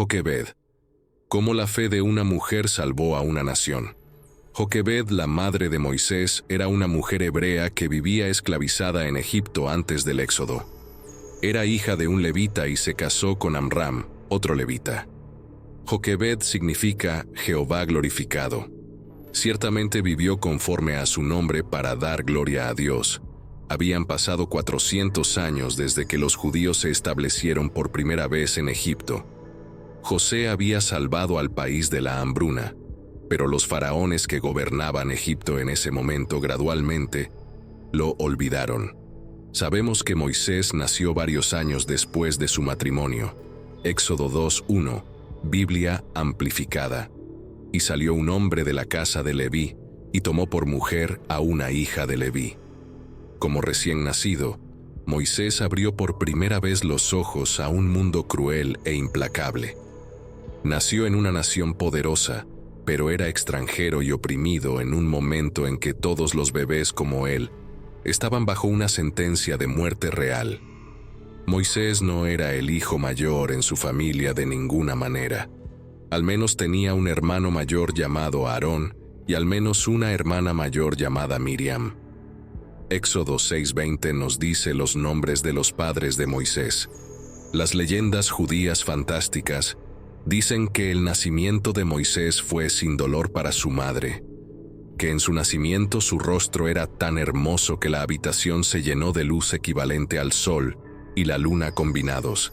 Joquebed. Cómo la fe de una mujer salvó a una nación. Joquebed, la madre de Moisés, era una mujer hebrea que vivía esclavizada en Egipto antes del Éxodo. Era hija de un levita y se casó con Amram, otro levita. Joquebed significa Jehová glorificado. Ciertamente vivió conforme a su nombre para dar gloria a Dios. Habían pasado 400 años desde que los judíos se establecieron por primera vez en Egipto. José había salvado al país de la hambruna, pero los faraones que gobernaban Egipto en ese momento gradualmente lo olvidaron. Sabemos que Moisés nació varios años después de su matrimonio. Éxodo 2:1, Biblia amplificada. Y salió un hombre de la casa de Leví, y tomó por mujer a una hija de Leví. Como recién nacido, Moisés abrió por primera vez los ojos a un mundo cruel e implacable. Nació en una nación poderosa, pero era extranjero y oprimido en un momento en que todos los bebés como él estaban bajo una sentencia de muerte real. Moisés no era el hijo mayor en su familia de ninguna manera. Al menos tenía un hermano mayor llamado Aarón y al menos una hermana mayor llamada Miriam. Éxodo 6:20 nos dice los nombres de los padres de Moisés. Las leyendas judías fantásticas dicen que el nacimiento de Moisés fue sin dolor para su madre, que en su nacimiento su rostro era tan hermoso que la habitación se llenó de luz equivalente al sol y la luna combinados,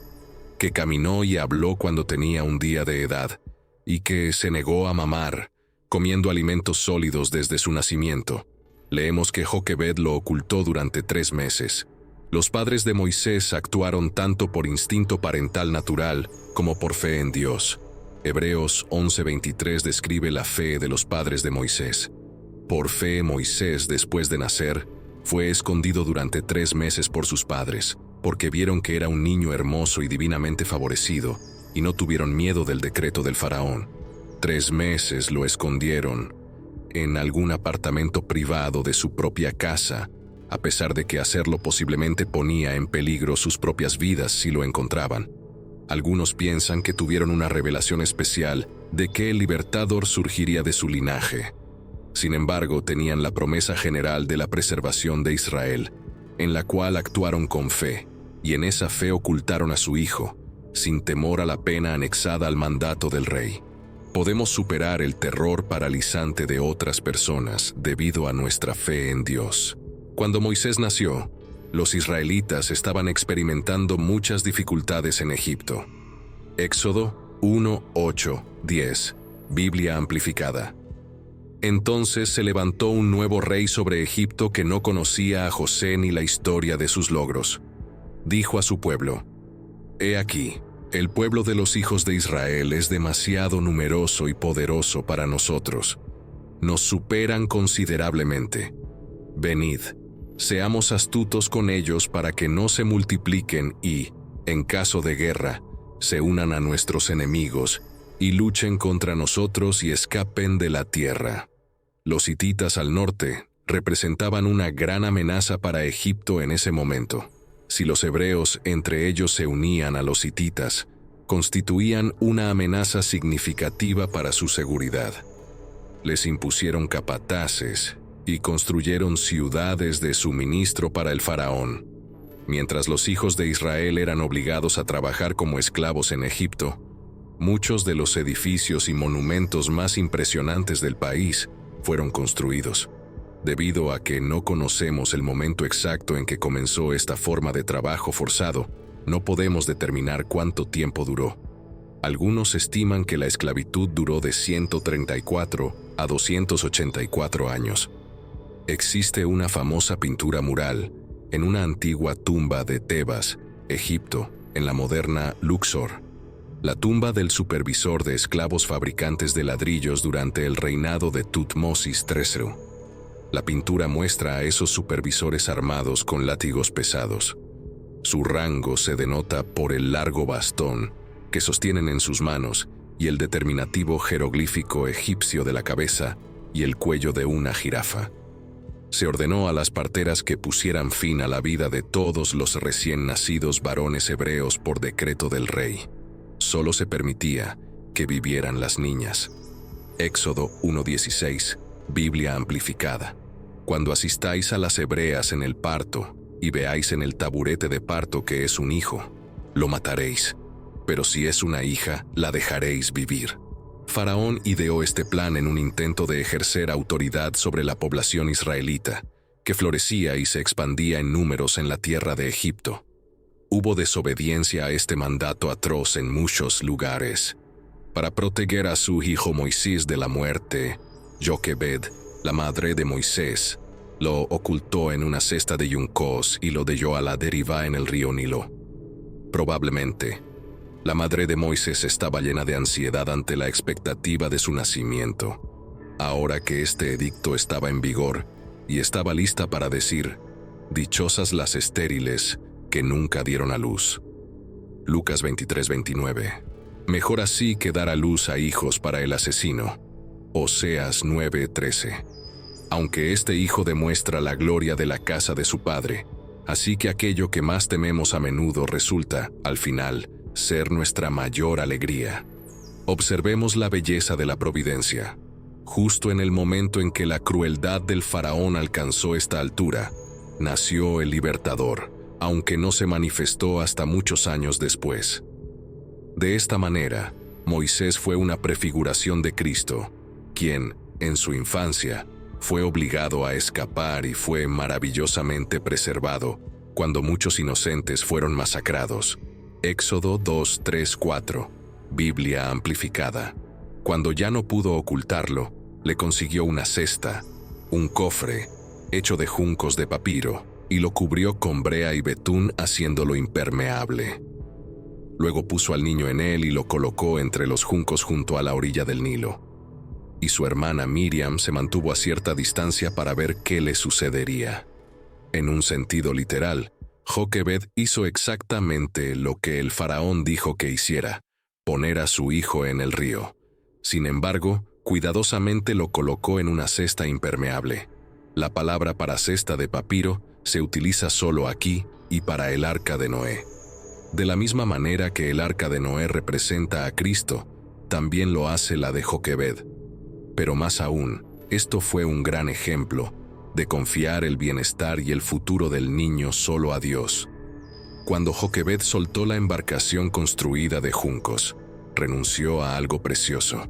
que caminó y habló cuando tenía un día de edad, y que se negó a mamar, comiendo alimentos sólidos desde su nacimiento. Leemos que Joquebed lo ocultó durante 3 meses. Los padres de Moisés actuaron tanto por instinto parental natural como por fe en Dios. Hebreos 11:23 describe la fe de los padres de Moisés. Por fe Moisés, después de nacer, fue escondido durante 3 meses por sus padres, porque vieron que era un niño hermoso y divinamente favorecido, y no tuvieron miedo del decreto del faraón. 3 meses lo escondieron en algún apartamento privado de su propia casa, a pesar de que hacerlo posiblemente ponía en peligro sus propias vidas si lo encontraban. Algunos piensan que tuvieron una revelación especial de que el libertador surgiría de su linaje. Sin embargo, tenían la promesa general de la preservación de Israel, en la cual actuaron con fe, y en esa fe ocultaron a su hijo, sin temor a la pena anexada al mandato del rey. Podemos superar el terror paralizante de otras personas debido a nuestra fe en Dios. Cuando Moisés nació, los israelitas estaban experimentando muchas dificultades en Egipto. Éxodo 1:8-10, Biblia amplificada. Entonces se levantó un nuevo rey sobre Egipto que no conocía a José ni la historia de sus logros. Dijo a su pueblo: «He aquí, el pueblo de los hijos de Israel es demasiado numeroso y poderoso para nosotros. Nos superan considerablemente. Venid, seamos astutos con ellos para que no se multipliquen y, en caso de guerra, se unan a nuestros enemigos y luchen contra nosotros y escapen de la tierra». Los hititas al norte representaban una gran amenaza para Egipto en ese momento. Si los hebreos entre ellos se unían a los hititas, constituían una amenaza significativa para su seguridad. Les impusieron capataces y construyeron ciudades de suministro para el faraón. Mientras los hijos de Israel eran obligados a trabajar como esclavos en Egipto, muchos de los edificios y monumentos más impresionantes del país fueron construidos. Debido a que no conocemos el momento exacto en que comenzó esta forma de trabajo forzado, no podemos determinar cuánto tiempo duró. Algunos estiman que la esclavitud duró de 134 a 284 años. Existe una famosa pintura mural en una antigua tumba de Tebas, Egipto, en la moderna Luxor, la tumba del supervisor de esclavos fabricantes de ladrillos durante el reinado de Tutmosis III. La pintura muestra a esos supervisores armados con látigos pesados. Su rango se denota por el largo bastón que sostienen en sus manos y el determinativo jeroglífico egipcio de la cabeza y el cuello de una jirafa. Se ordenó a las parteras que pusieran fin a la vida de todos los recién nacidos varones hebreos por decreto del rey. solo se permitía que vivieran las niñas. Éxodo 1:16, Biblia amplificada. Cuando asistáis a las hebreas en el parto y veáis en el taburete de parto que es un hijo, lo mataréis, pero si es una hija, la dejaréis vivir. Faraón ideó este plan en un intento de ejercer autoridad sobre la población israelita, que florecía y se expandía en números en la tierra de Egipto. Hubo desobediencia a este mandato atroz en muchos lugares. Para proteger a su hijo Moisés de la muerte, Joquebed, la madre de Moisés, lo ocultó en una cesta de yuncos y lo dejó a la deriva en el río Nilo. Probablemente, la madre de Moisés estaba llena de ansiedad ante la expectativa de su nacimiento. Ahora que este edicto estaba en vigor y estaba lista para decir, dichosas las estériles que nunca dieron a luz. Lucas 23:29. Mejor así que dar a luz a hijos para el asesino. Oseas 9:13. Aunque este hijo demuestra la gloria de la casa de su padre, así que aquello que más tememos a menudo resulta, al final, ser nuestra mayor alegría. Observemos la belleza de la providencia. Justo en el momento en que la crueldad del faraón alcanzó esta altura, nació el libertador, aunque no se manifestó hasta muchos años después. De esta manera, Moisés fue una prefiguración de Cristo, quien, en su infancia, fue obligado a escapar y fue maravillosamente preservado cuando muchos inocentes fueron masacrados. Éxodo 2:3-4, Biblia amplificada. Cuando ya no pudo ocultarlo, le consiguió una cesta, un cofre, hecho de juncos de papiro, y lo cubrió con brea y betún haciéndolo impermeable. Luego puso al niño en él y lo colocó entre los juncos junto a la orilla del Nilo. Y su hermana Miriam se mantuvo a cierta distancia para ver qué le sucedería. En un sentido literal, Joquebed hizo exactamente lo que el faraón dijo que hiciera, poner a su hijo en el río. Sin embargo, cuidadosamente lo colocó en una cesta impermeable. La palabra para cesta de papiro se utiliza solo aquí y para el arca de Noé. De la misma manera que el arca de Noé representa a Cristo, también lo hace la de Joquebed. Pero más aún, esto fue un gran ejemplo de confiar el bienestar y el futuro del niño solo a Dios. Cuando Joquebed soltó la embarcación construida de juncos, renunció a algo precioso,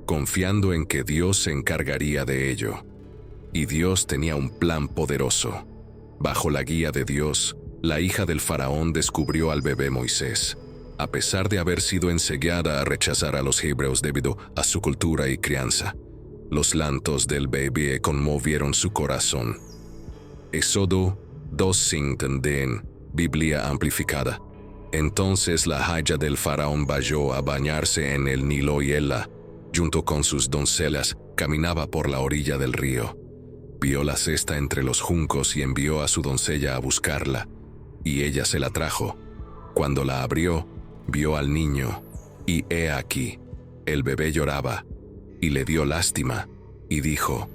confiando en que Dios se encargaría de ello. Y Dios tenía un plan poderoso. Bajo la guía de Dios, la hija del faraón descubrió al bebé Moisés. A pesar de haber sido enseñada a rechazar a los hebreos debido a su cultura y crianza, los llantos del bebé conmovieron su corazón. Éxodo 2:5, Biblia amplificada. Entonces la hija del faraón bajó a bañarse en el Nilo y ella, junto con sus doncellas, caminaba por la orilla del río. Vio la cesta entre los juncos y envió a su doncella a buscarla, y ella se la trajo. Cuando la abrió, vio al niño, y he aquí, el bebé lloraba, y le dio lástima, y dijo,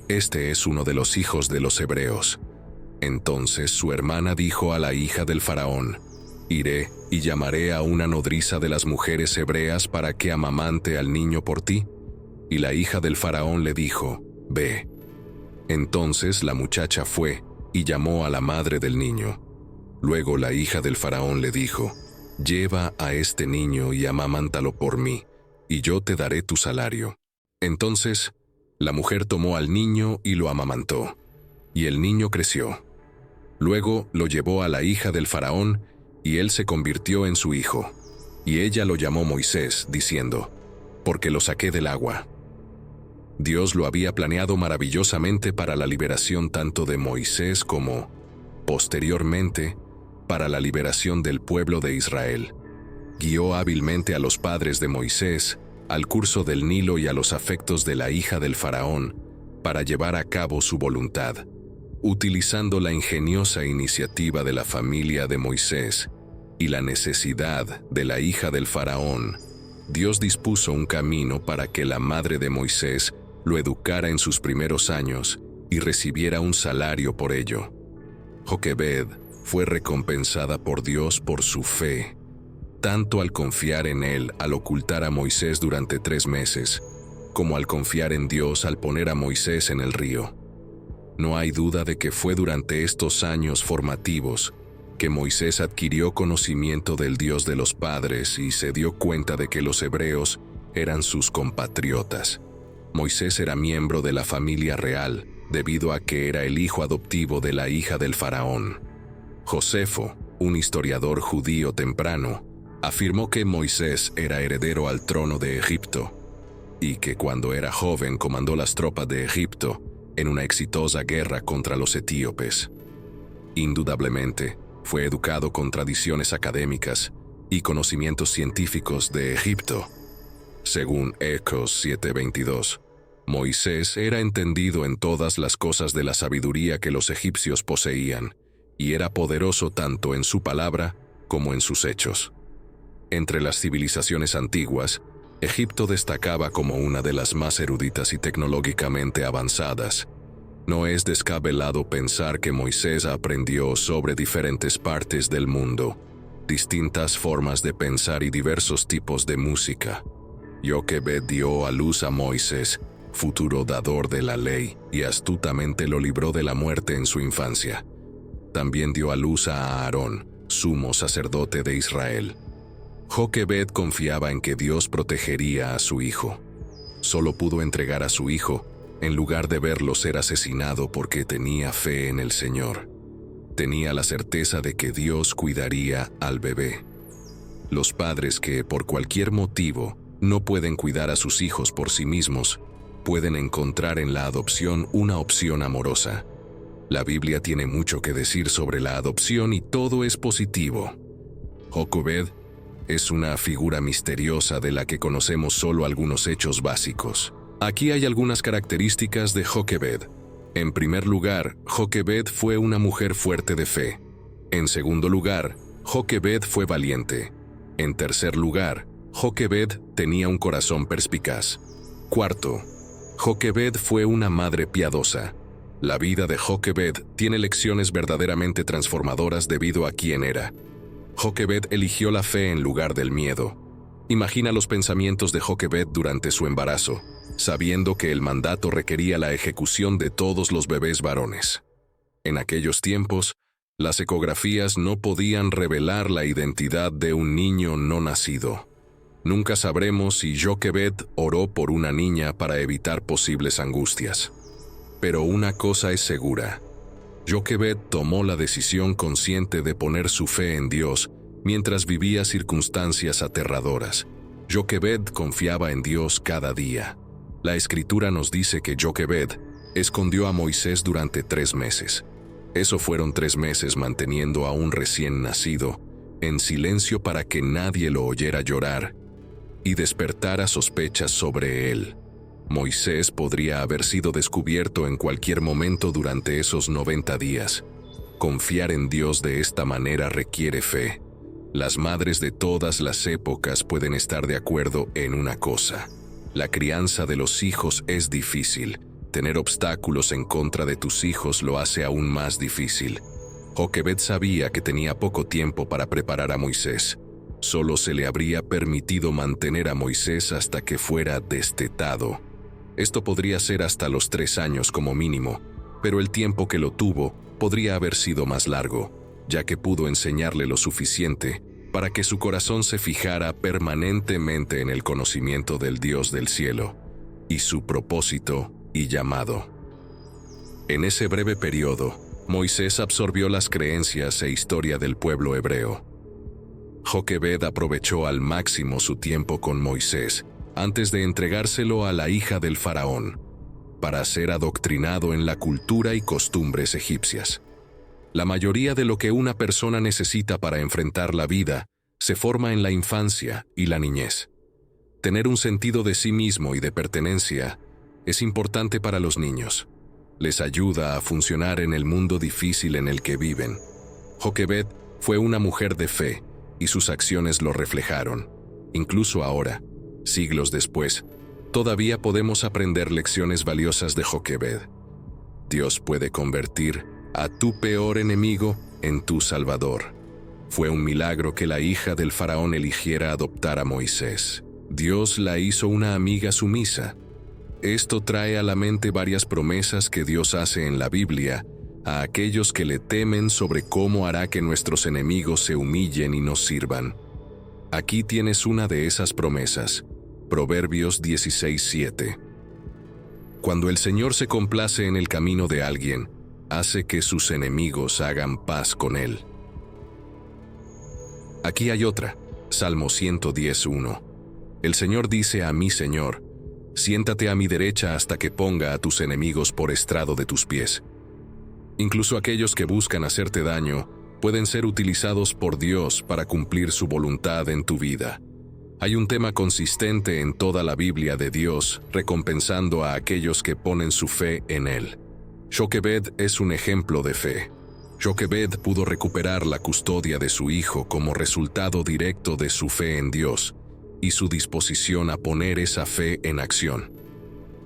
«Este es uno de los hijos de los hebreos». Entonces su hermana dijo a la hija del faraón, «Iré y llamaré a una nodriza de las mujeres hebreas para que amamante al niño por ti». Y la hija del faraón le dijo, «Ve». Entonces la muchacha fue y llamó a la madre del niño. Luego la hija del faraón le dijo, «Lleva a este niño y amamántalo por mí, y yo te daré tu salario». Entonces, la mujer tomó al niño y lo amamantó, y el niño creció. Luego lo llevó a la hija del faraón, y él se convirtió en su hijo. Y ella lo llamó Moisés, diciendo, «Porque lo saqué del agua». Dios lo había planeado maravillosamente para la liberación tanto de Moisés como, posteriormente, para la liberación del pueblo de Israel. Guió hábilmente a los padres de Moisés, al curso del Nilo y a los afectos de la hija del faraón, para llevar a cabo su voluntad. Utilizando la ingeniosa iniciativa de la familia de Moisés y la necesidad de la hija del faraón, Dios dispuso un camino para que la madre de Moisés lo educara en sus primeros años y recibiera un salario por ello. Joquebed fue recompensada por Dios por su fe. tanto al confiar en él al ocultar a Moisés durante 3 meses, como al confiar en Dios al poner a Moisés en el río. No hay duda de que fue durante estos años formativos que Moisés adquirió conocimiento del Dios de los padres y se dio cuenta de que los hebreos eran sus compatriotas. Moisés era miembro de la familia real debido a que era el hijo adoptivo de la hija del faraón. Josefo, un historiador judío temprano, afirmó que Moisés era heredero al trono de Egipto y que cuando era joven comandó las tropas de Egipto en una exitosa guerra contra los etíopes. Indudablemente, fue educado con tradiciones académicas y conocimientos científicos de Egipto. Según Ecos 7:22, Moisés era entendido en todas las cosas de la sabiduría que los egipcios poseían, y era poderoso tanto en su palabra como en sus hechos. Entre las civilizaciones antiguas, Egipto destacaba como una de las más eruditas y tecnológicamente avanzadas. No es descabellado pensar que Moisés aprendió sobre diferentes partes del mundo, distintas formas de pensar y diversos tipos de música. Joquebed dio a luz a Moisés, futuro dador de la ley, y astutamente lo libró de la muerte en su infancia. También dio a luz a Aarón, sumo sacerdote de Israel. Joquebed confiaba en que Dios protegería a su hijo. Solo pudo entregar a su hijo en lugar de verlo ser asesinado porque tenía fe en el Señor. Tenía la certeza de que Dios cuidaría al bebé. Los padres que, por cualquier motivo, no pueden cuidar a sus hijos por sí mismos, pueden encontrar en la adopción una opción amorosa. La Biblia tiene mucho que decir sobre la adopción y todo es positivo. Joquebed es una figura misteriosa de la que conocemos solo algunos hechos básicos. Aquí hay algunas características de Joquebed. En primer lugar, Joquebed fue una mujer fuerte de fe. En segundo lugar, Joquebed fue valiente. En tercer lugar, Joquebed tenía un corazón perspicaz. Cuarto, Joquebed fue una madre piadosa. La vida de Joquebed tiene lecciones verdaderamente transformadoras debido a quién era. Joquebed eligió la fe en lugar del miedo. Imagina los pensamientos de Joquebed durante su embarazo, sabiendo que el mandato requería la ejecución de todos los bebés varones. En aquellos tiempos, las ecografías no podían revelar la identidad de un niño no nacido. Nunca sabremos si Joquebed oró por una niña para evitar posibles angustias. Pero una cosa es segura. Joquebed tomó la decisión consciente de poner su fe en Dios mientras vivía circunstancias aterradoras. Joquebed confiaba en Dios cada día. La Escritura nos dice que Joquebed escondió a Moisés durante 3 meses. Eso fueron 3 meses manteniendo a un recién nacido en silencio para que nadie lo oyera llorar y despertara sospechas sobre él. Moisés podría haber sido descubierto en cualquier momento durante esos 90 días. Confiar en Dios de esta manera requiere fe. Las madres de todas las épocas pueden estar de acuerdo en una cosa. La crianza de los hijos es difícil. Tener obstáculos en contra de tus hijos lo hace aún más difícil. Joquebed sabía que tenía poco tiempo para preparar a Moisés. Solo se le habría permitido mantener a Moisés hasta que fuera destetado. Esto podría ser hasta los 3 años como mínimo, pero el tiempo que lo tuvo podría haber sido más largo, ya que pudo enseñarle lo suficiente para que su corazón se fijara permanentemente en el conocimiento del Dios del cielo y su propósito y llamado. En ese breve periodo, Moisés absorbió las creencias e historia del pueblo hebreo. Joquebed aprovechó al máximo su tiempo con Moisés antes de entregárselo a la hija del faraón, para ser adoctrinado en la cultura y costumbres egipcias. La mayoría de lo que una persona necesita para enfrentar la vida se forma en la infancia y la niñez. Tener un sentido de sí mismo y de pertenencia es importante para los niños. Les ayuda a funcionar en el mundo difícil en el que viven. Joquebed fue una mujer de fe y sus acciones lo reflejaron. Incluso ahora, siglos después, todavía podemos aprender lecciones valiosas de Joquebed. Dios puede convertir a tu peor enemigo en tu salvador. Fue un milagro que la hija del faraón eligiera adoptar a Moisés. Dios la hizo una amiga sumisa. Esto trae a la mente varias promesas que Dios hace en la Biblia a aquellos que le temen sobre cómo hará que nuestros enemigos se humillen y nos sirvan. Aquí tienes una de esas promesas. Proverbios 16:7. Cuando el Señor se complace en el camino de alguien, hace que sus enemigos hagan paz con él. Aquí hay otra, Salmo 110:1. El Señor dice a mi Señor: siéntate a mi derecha hasta que ponga a tus enemigos por estrado de tus pies. Incluso aquellos que buscan hacerte daño pueden ser utilizados por Dios para cumplir su voluntad en tu vida. Hay un tema consistente en toda la Biblia de Dios recompensando a aquellos que ponen su fe en Él. Joquebed es un ejemplo de fe. Joquebed pudo recuperar la custodia de su hijo como resultado directo de su fe en Dios y su disposición a poner esa fe en acción.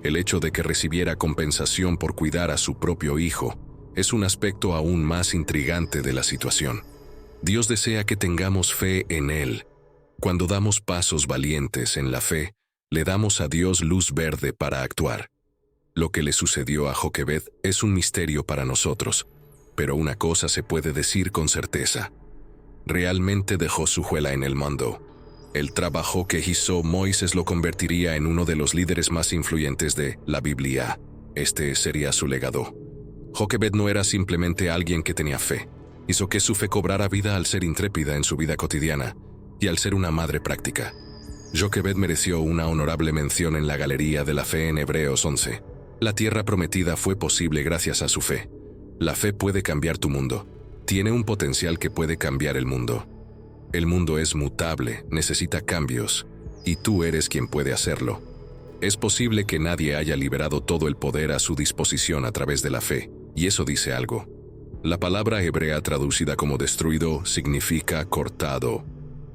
El hecho de que recibiera compensación por cuidar a su propio hijo es un aspecto aún más intrigante de la situación. Dios desea que tengamos fe en Él. Cuando damos pasos valientes en la fe, le damos a Dios luz verde para actuar. Lo que le sucedió a Joquebed es un misterio para nosotros, pero una cosa se puede decir con certeza. Realmente dejó su huella en el mundo. El trabajo que hizo Moisés lo convertiría en uno de los líderes más influyentes de la Biblia. Este sería su legado. Joquebed no era simplemente alguien que tenía fe. Hizo que su fe cobrara vida al ser intrépida en su vida cotidiana y al ser una madre práctica. Joquebed mereció una honorable mención en la galería de la fe en Hebreos 11. La tierra prometida fue posible gracias a su fe. La fe puede cambiar tu mundo. Tiene un potencial que puede cambiar el mundo. El mundo es mutable, necesita cambios, y tú eres quien puede hacerlo. Es posible que nadie haya liberado todo el poder a su disposición a través de la fe, y eso dice algo. La palabra hebrea traducida como destruido significa cortado.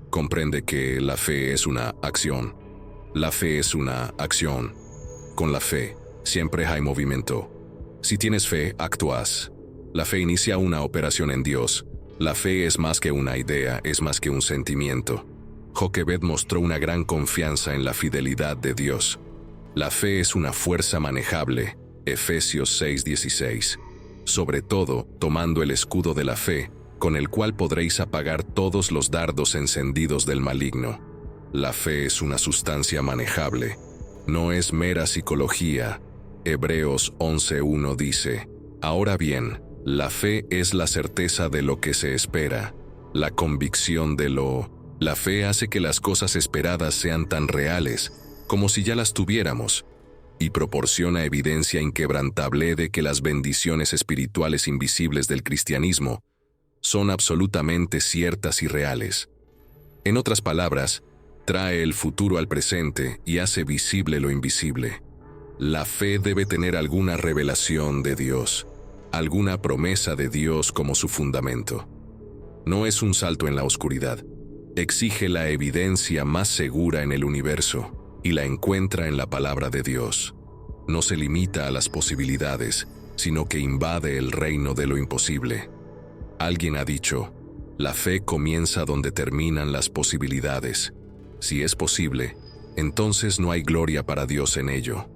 Comprende que la fe es una acción. La fe es una acción. Con la fe, siempre hay movimiento. Si tienes fe, actúas. La fe inicia una operación en Dios. La fe es más que una idea, es más que un sentimiento. Joquebed mostró una gran confianza en la fidelidad de Dios. La fe es una fuerza manejable. Efesios 6:16. Sobre todo, tomando el escudo de la fe, con el cual podréis apagar todos los dardos encendidos del maligno. La fe es una sustancia manejable. No es mera psicología. Hebreos 11:1 dice: ahora bien, la fe es la certeza de lo que se espera, la convicción de lo. La fe hace que las cosas esperadas sean tan reales como si ya las tuviéramos, y proporciona evidencia inquebrantable de que las bendiciones espirituales invisibles del cristianismo son absolutamente ciertas y reales. En otras palabras, trae el futuro al presente y hace visible lo invisible. La fe debe tener alguna revelación de Dios, alguna promesa de Dios como su fundamento. No es un salto en la oscuridad. Exige la evidencia más segura en el universo y la encuentra en la palabra de Dios. No se limita a las posibilidades, sino que invade el reino de lo imposible. Alguien ha dicho: la fe comienza donde terminan las posibilidades. Si es posible, entonces no hay gloria para Dios en ello.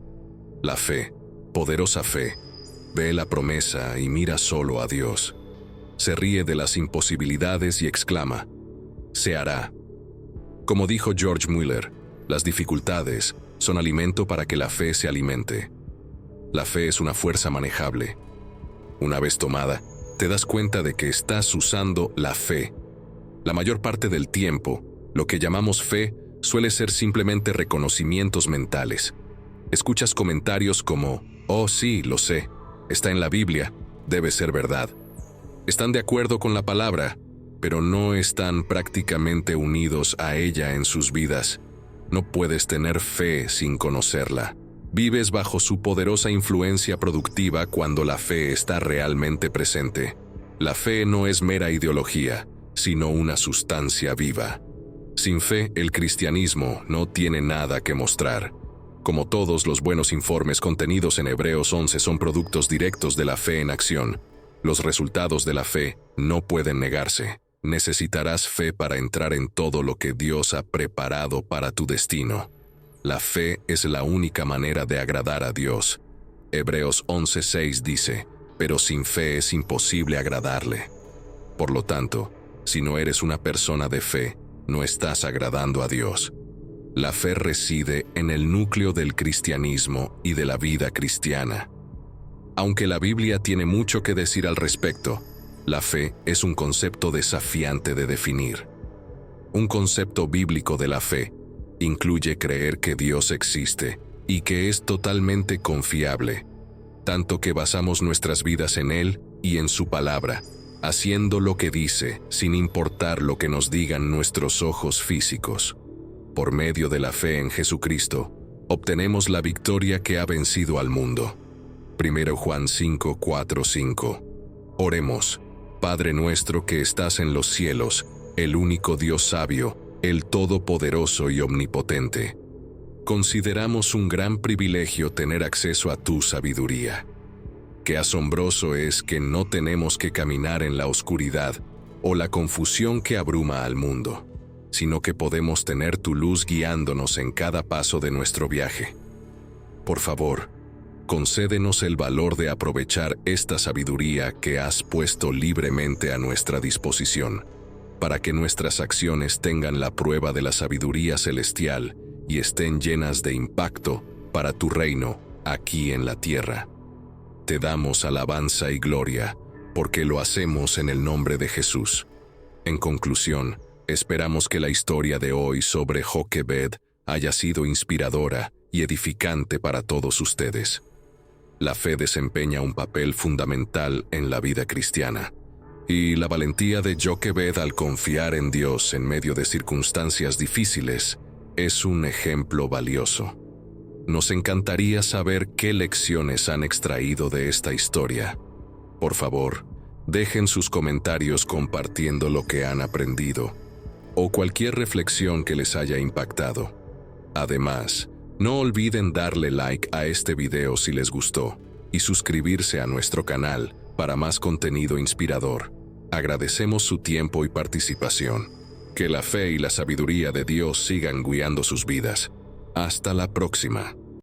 La fe, poderosa fe, ve la promesa y mira solo a Dios. Se ríe de las imposibilidades y exclama: se hará. Como dijo George Mueller, las dificultades son alimento para que la fe se alimente. La fe es una fuerza manejable. Una vez tomada, te das cuenta de que estás usando la fe. La mayor parte del tiempo, lo que llamamos fe suele ser simplemente reconocimientos mentales. Escuchas comentarios como: oh sí, lo sé, está en la Biblia, debe ser verdad. Están de acuerdo con la palabra, pero no están prácticamente unidos a ella en sus vidas. No puedes tener fe sin conocerla. Vives bajo su poderosa influencia productiva cuando la fe está realmente presente. La fe no es mera ideología, sino una sustancia viva. Sin fe, el cristianismo no tiene nada que mostrar. Como todos los buenos informes contenidos en Hebreos 11 son productos directos de la fe en acción, los resultados de la fe no pueden negarse. Necesitarás fe para entrar en todo lo que Dios ha preparado para tu destino. La fe es la única manera de agradar a Dios. Hebreos 11:6 dice, pero sin fe es imposible agradarle. Por lo tanto, si no eres una persona de fe, no estás agradando a Dios. La fe reside en el núcleo del cristianismo y de la vida cristiana. Aunque la Biblia tiene mucho que decir al respecto, la fe es un concepto desafiante de definir. Un concepto bíblico de la fe incluye creer que Dios existe y que es totalmente confiable, tanto que basamos nuestras vidas en Él y en su palabra, haciendo lo que dice sin importar lo que nos digan nuestros ojos físicos. Por medio de la fe en Jesucristo, obtenemos la victoria que ha vencido al mundo. 1 Juan 5:4-5. Oremos. Padre nuestro que estás en los cielos, el único Dios sabio, el todopoderoso y omnipotente. Consideramos un gran privilegio tener acceso a tu sabiduría. Qué asombroso es que no tenemos que caminar en la oscuridad o la confusión que abruma al mundo, sino que podemos tener tu luz guiándonos en cada paso de nuestro viaje. Por favor, concédenos el valor de aprovechar esta sabiduría que has puesto libremente a nuestra disposición, para que nuestras acciones tengan la prueba de la sabiduría celestial y estén llenas de impacto para tu reino aquí en la tierra. Te damos alabanza y gloria, porque lo hacemos en el nombre de Jesús. En conclusión, esperamos que la historia de hoy sobre Joquebed haya sido inspiradora y edificante para todos ustedes. La fe desempeña un papel fundamental en la vida cristiana, y la valentía de Joquebed al confiar en Dios en medio de circunstancias difíciles es un ejemplo valioso. Nos encantaría saber qué lecciones han extraído de esta historia. Por favor, dejen sus comentarios compartiendo lo que han aprendido o cualquier reflexión que les haya impactado. Además, no olviden darle like a este video si les gustó y suscribirse a nuestro canal para más contenido inspirador. Agradecemos su tiempo y participación. Que la fe y la sabiduría de Dios sigan guiando sus vidas. Hasta la próxima.